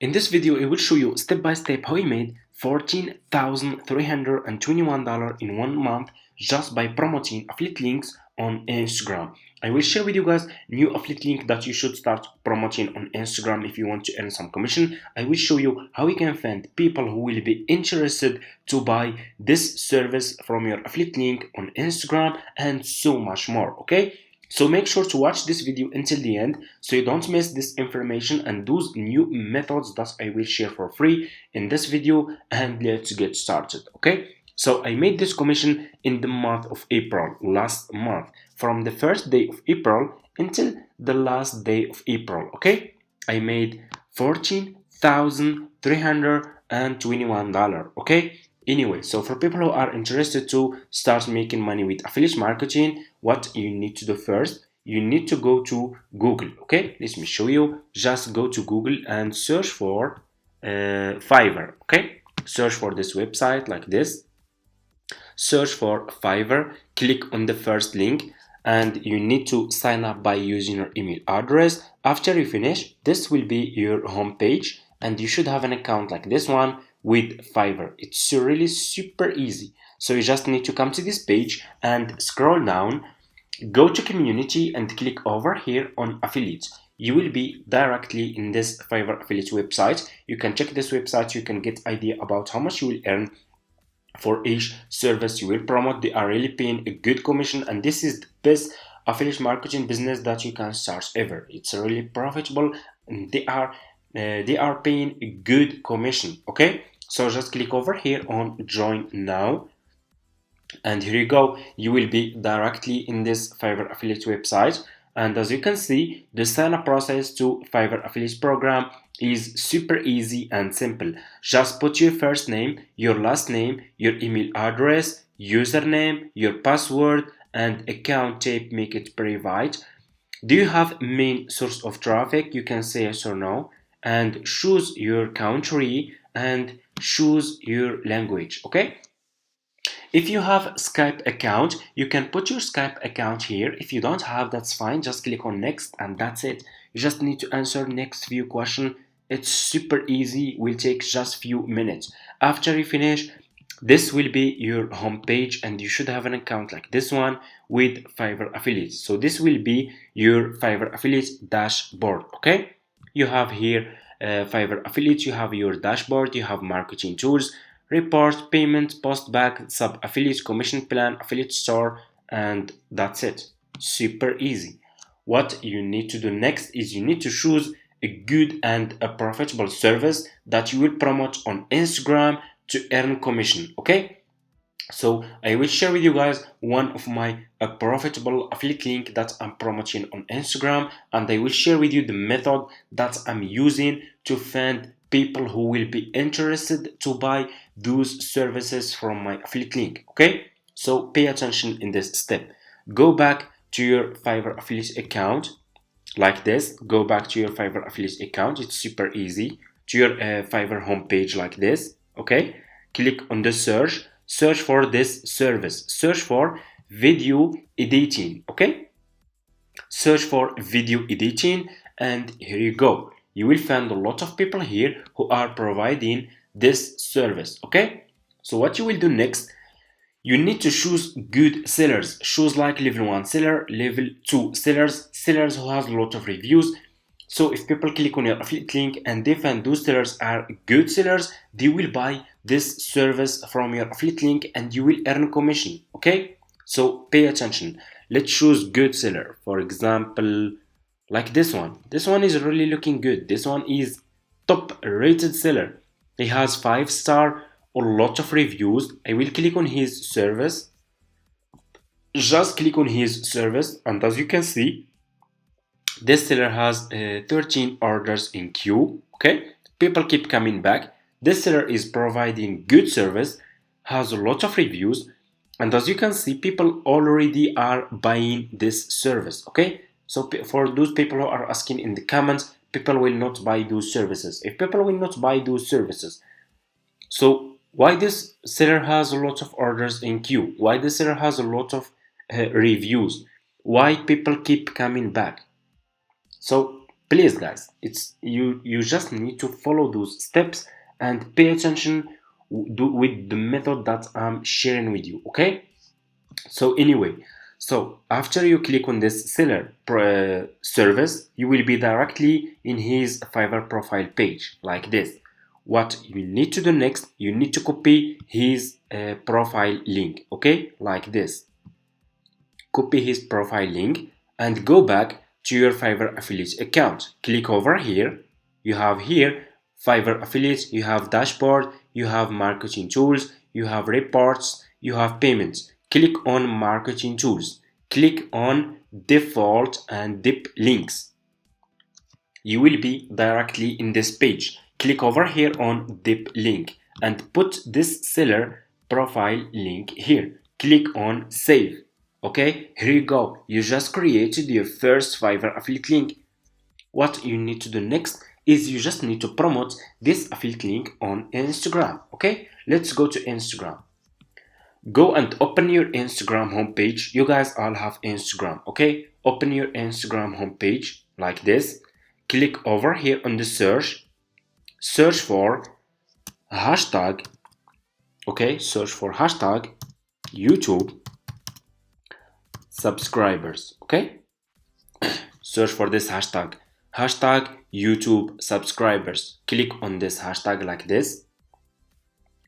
In this video, I will show you step by step how I made $14,321 in 1 month just by promoting affiliate links on Instagram. I will share with you guys new affiliate link that you should start promoting on Instagram if you want to earn some commission. I will show you how you can find people who will be interested to buy this service from your affiliate link on Instagram and so much more. Okay, so make sure to watch this video until the end so you don't miss this information and those new methods that I will share for free in this video. And let's get started. Okay, so I made this commission in the month of April, last month, from the first day of April until the last day of April. Okay, I made $14,321. Okay, anyway, so for people who are interested to start making money with affiliate marketing, what you need to do first, you need to go to Google. Okay, let me show you. Just go to Google and search for Fiverr. Okay, search for this website like this. Search for Fiverr, click on the first link, and you need to sign up by using your email address. After you finish, this will be your home page and you should have an account like this one with Fiverr. It's really super easy. So you just need to come to this page and scroll down, go to community and click over here on affiliates. You will be directly in this Fiverr affiliate website. You can check this website, you can get idea about how much you will earn for each service you will promote. They are really paying a good commission, and this is the best affiliate marketing business that you can start ever. It's really profitable and they are paying a good commission. Okay, so just click over here on join now, and here you go. You will be directly in this Fiverr affiliate website, and as you can see, the sign up process to Fiverr affiliate program is super easy and simple. Just put your first name, your last name, your email address, username, your password, and account type. Make it private. Do you have main source of traffic? You can say yes or no, and choose your country and choose your language. Okay, if you have Skype account, you can put your Skype account here. If you don't have, that's fine. Just click on next and that's it. You just need to answer next few questions. It's super easy, will take just few minutes. After you finish, this will be your home page and you should have an account like this one with Fiverr affiliates. So this will be your Fiverr affiliates dashboard. Okay, you have here Fiverr affiliates, you have your dashboard, you have marketing tools, report, payment, post back, sub affiliate, commission plan, affiliate store, and that's it. Super easy. What you need to do next is you need to choose a good and a profitable service that you will promote on Instagram to earn commission. Okay, so I will share with you guys one of my profitable affiliate link that I'm promoting on Instagram, and I will share with you the method that I'm using to find people who will be interested to buy those services from my affiliate link. Okay, so pay attention in this step. Go back to your Fiverr affiliate account like this. Go back to your Fiverr affiliate account. It's super easy. To your Fiverr homepage like this. Okay, click on the search for this service. Search for video editing. Okay, search for video editing, and here you go. You will find a lot of people here who are providing this service. Okay, so what you will do next, you need to choose good sellers. Choose like level 1 seller, level 2 sellers who has a lot of reviews. So if people click on your affiliate link and they find those sellers are good sellers, they will buy this service from your affiliate link and you will earn commission. Okay, so pay attention. Let's choose good seller. For example, like this one. This one is really looking good. This one is top rated seller. He has 5-star, a lot of reviews. I will click on his service. Just click on his service, and as you can see, this seller has 13 orders in queue. Okay, people keep coming back. This seller is providing good service, has a lot of reviews, and as you can see, people already are buying this service. Okay, so for those people who are asking in the comments, people will not buy those services. If people will not buy those services, so why this seller has a lot of orders in queue? Why this seller has a lot of reviews? Why people keep coming back? So Please guys, it's you just need to follow those steps and pay attention with the method that I'm sharing with you. Okay, so anyway, so after you click on this seller service, you will be directly in his Fiverr profile page like this. What you need to do next, you need to copy his profile link. Okay, like this. Copy his profile link and go back to your Fiverr affiliate account. Click over here. You have here Fiverr affiliates, you have dashboard, you have marketing tools, you have reports, you have payments. Click on marketing tools. Click on default and dip links. You will be directly in this page. Click over here on dip link and put this seller profile link here. Click on save. Okay, here you go. You just created your first Fiverr affiliate link. What you need to do next is you just need to promote this affiliate link on Instagram. Okay, let's go to Instagram. Go and open your Instagram homepage. You guys all have Instagram. Okay, open your Instagram homepage like this. Click over here on the search. Search for hashtag. Okay, search for hashtag YouTube subscribers. Okay, search for this hashtag YouTube subscribers. Click on this hashtag like this,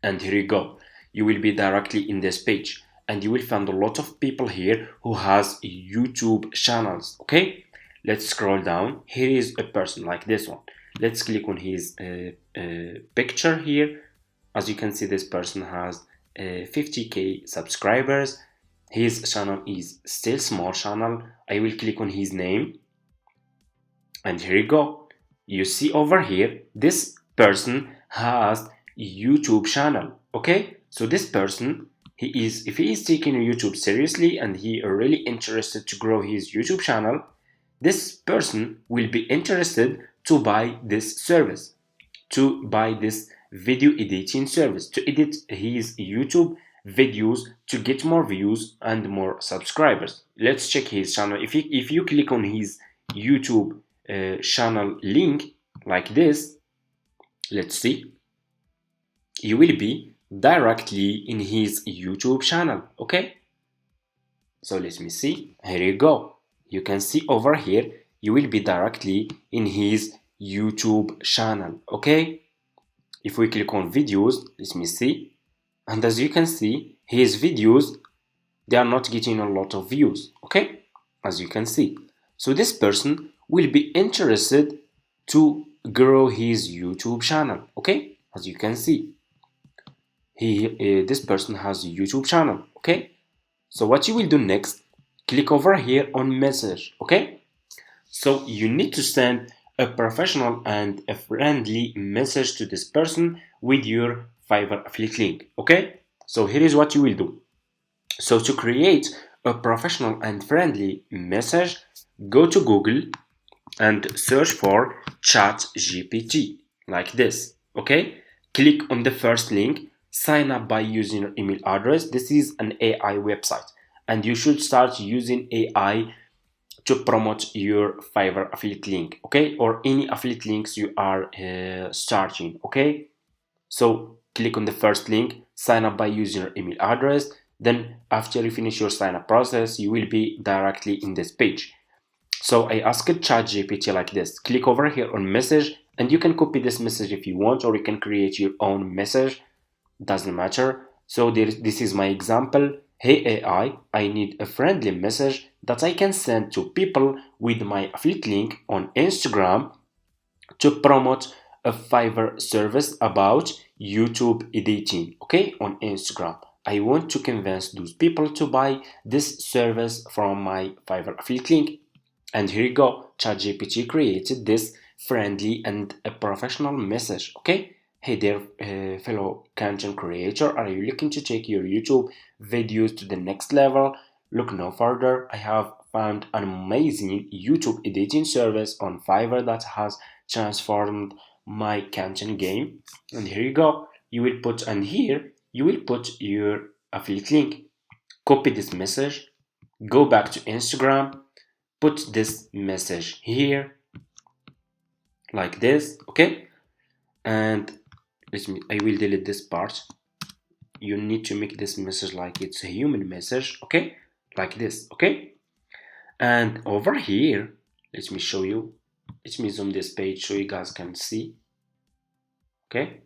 and here you go. You will be directly in this page, and you will find a lot of people here who has YouTube channels. Okay, let's scroll down. Here is a person like this one. Let's click on his picture here. As you can see, this person has 50k subscribers. His channel is still small channel. I will click on his name, and here you go. You see over here, this person has YouTube channel. Okay, so this person, if he is taking YouTube seriously and he are really interested to grow his YouTube channel, this person will be interested to buy this service, to buy this video editing service, to edit his YouTube videos to get more views and more subscribers. Let's check his channel. If you click on his YouTube channel link like this, let's see, you will be directly in his YouTube channel. Okay, so let me see. Here you go. You can see over here, you will be directly in his YouTube channel. Okay, if we click on videos, let me see, and as you can see, his videos, they are not getting a lot of views. Okay, as you can see, so this person will be interested to grow his YouTube channel. Okay, as you can see, this person has a YouTube channel. Okay, so what you will do next, click over here on message. Okay, so you need to send a professional and a friendly message to this person with your Fiverr affiliate link. Okay, so here is what you will do. So to create a professional and friendly message, go to Google and search for ChatGPT like this. Okay, click on the first link, sign up by using your email address. This is an AI website, and you should start using AI to promote your Fiverr affiliate link. Okay, or any affiliate links you are starting. Okay, so click on the first link, sign up by using your email address. Then after you finish your sign up process, you will be directly in this page. So I asked ChatGPT like this. Click over here on message, and you can copy this message if you want, or you can create your own message. Doesn't matter. So this is my example. Hey AI, I need a friendly message that I can send to people with my affiliate link on Instagram to promote a Fiverr service about YouTube editing. Okay, on Instagram. I want to convince those people to buy this service from my Fiverr affiliate link. And here you go. ChatGPT created this friendly and a professional message. Okay. Hey there, fellow content creator. Are you looking to take your YouTube videos to the next level? Look no further. I have found an amazing YouTube editing service on Fiverr that has transformed my content game. And here you go. You will put, and here you will put your affiliate link. Copy this message. Go back to Instagram. Put this message here, like this, okay? And I will delete this part. You need to make this message like it's a human message, okay? Like this, okay? And over here, let me show you. Let me zoom this page so you guys can see, okay?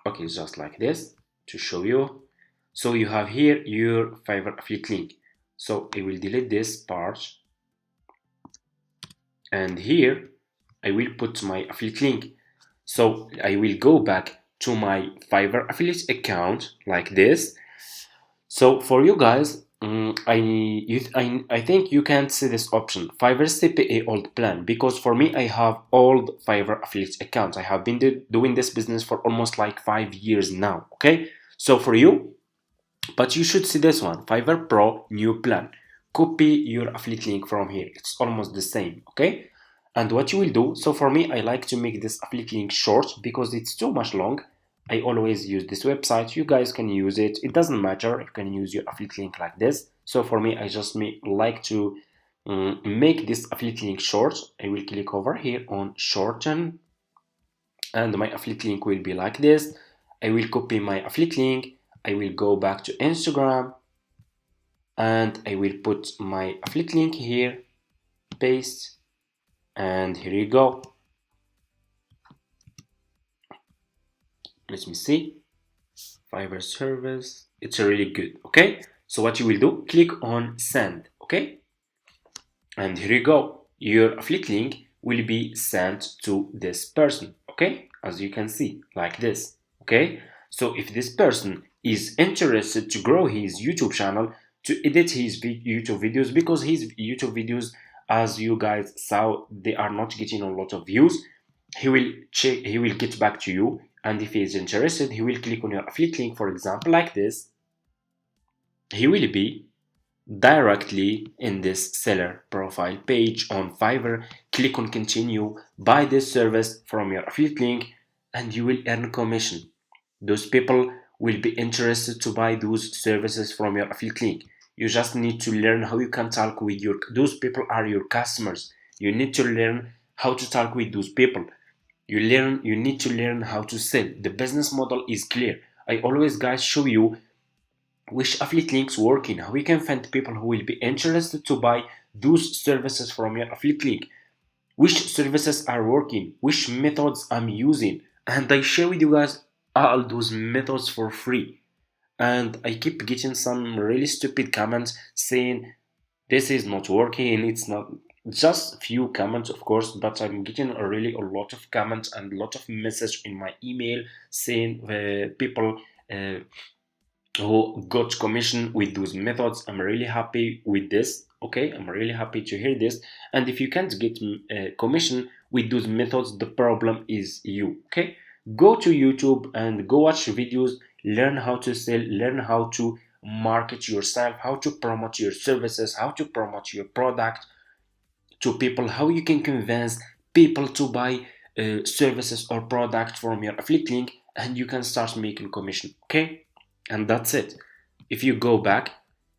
Okay, just like this to show you. So you have here your Fiverr affiliate link. So I will delete this part, and here I will put my affiliate link. So I will go back to my Fiverr affiliate account like this. So for you guys, I think you can't see this option, Fiverr CPA old plan, because for me I have old Fiverr affiliate accounts. I have been doing this business for almost like 5 years now. Okay, so for you, but you should see this one, Fiverr Pro new plan. Copy your affiliate link from here. It's almost the same. Okay, and what you will do. So for me, I like to make this affiliate link short because it's too much long. I always use this website. You guys can use it. It doesn't matter. You can use your affiliate link like this. So for me, I just like to make this affiliate link short. I will click over here on shorten, and my affiliate link will be like this. I will copy my affiliate link. I will go back to Instagram, and I will put my affiliate link here, paste, and here you go. Let me see. Fiverr service. It's really good. Okay, so what you will do, click on send. Okay, and here you go. Your affiliate link will be sent to this person. Okay, as you can see, like this. Okay, so if this person is interested to grow his YouTube channel, to edit his YouTube videos, because his YouTube videos, as you guys saw, they are not getting a lot of views, he will check, he will get back to you, and if he is interested, he will click on your affiliate link, for example, like this. He will be directly in this seller profile page on Fiverr. Click on continue, buy this service from your affiliate link, and you will earn commission. Those people will be interested to buy those services from your affiliate link. You just need to learn how you can talk with those people are your customers. You need to learn how to talk with those people. You need to learn how to sell. The business model is clear. I always guys show you which affiliate links working, how you can find people who will be interested to buy those services from your affiliate link, which services are working, which methods I'm using, and I share with you guys all those methods for free. And I keep getting some really stupid comments saying this is not working, it's not, just few comments of course, but I'm getting a lot of comments and a lot of message in my email saying people who got commission with those methods. I'm really happy with this. Okay, I'm really happy to hear this. And if you can't get commission with those methods, the problem is you. Okay, go to YouTube and go watch videos, learn how to sell, learn how to market yourself, how to promote your services, how to promote your product to people, how you can convince people to buy services or product from your affiliate link, and you can start making commission. Okay, and that's it. If you go back,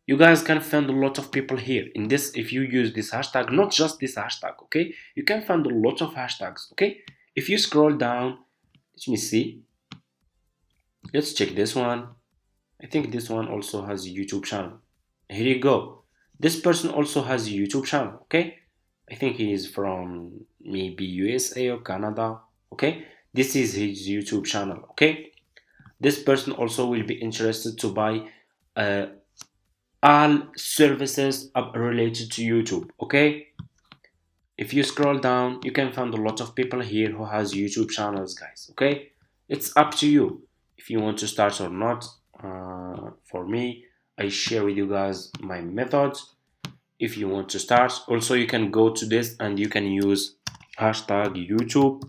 you guys can find a lot of people here in this. If you use this hashtag, not just this hashtag, okay, you can find a lot of hashtags. Okay, if you scroll down, let me see, let's check this one. I think this one also has a YouTube channel. Here you go. This person also has a YouTube channel. Okay, I think he is from maybe USA or Canada. Okay, this is his YouTube channel. Okay, this person also will be interested to buy uh, all services related to YouTube. Okay, if you scroll down, you can find a lot of people here who has YouTube channels, guys. Okay, it's up to you if you want to start or not. For me, I share with you guys my methods. If you want to start, also you can go to this and you can use hashtag YouTube,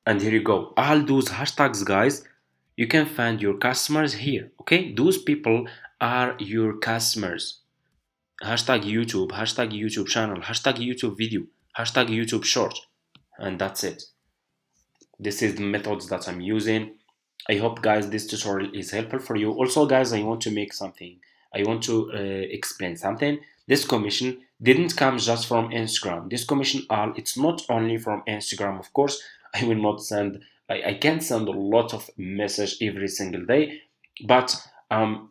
and here you go, all those hashtags, guys. You can find your customers here. Okay, those people are your customers. Hashtag YouTube channel, hashtag YouTube video, hashtag YouTube short, and that's it. This is the methods that I'm using. I hope guys this tutorial is helpful for you. Also guys, I want to make something, I want to explain something. This commission didn't come just from Instagram. This commission all, it's not only from Instagram, of course. I will not send, I can't send a lot of message every single day, but I'm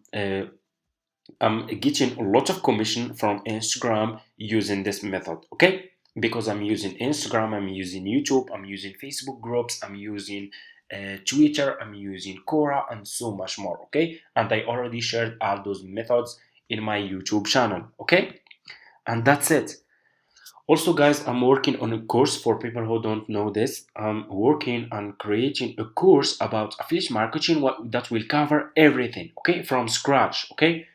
getting a lot of commission from Instagram using this method, okay? Because I'm using Instagram, I'm using YouTube, I'm using Facebook groups, I'm using Twitter, I'm using Quora, and so much more, okay? And I already shared all those methods in my YouTube channel, okay? And that's it. Also, guys, I'm working on a course for people who don't know this. I'm working on creating a course about affiliate marketing that will cover everything, okay, from scratch, okay?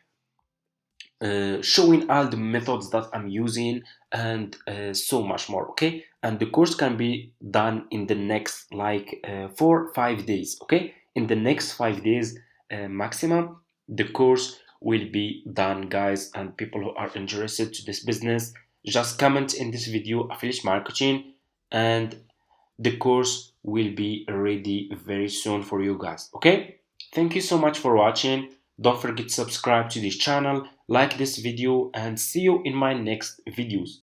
Showing all the methods that I'm using and so much more, okay? And the course can be done in the next like 4 5 days, okay? In the next 5 days maximum, the course will be done, guys. And people who are interested to this business, just comment in this video affiliate marketing, and the course will be ready very soon for you guys, okay? Thank you so much for watching. Don't forget to subscribe to this channel, like this video, and see you in my next videos.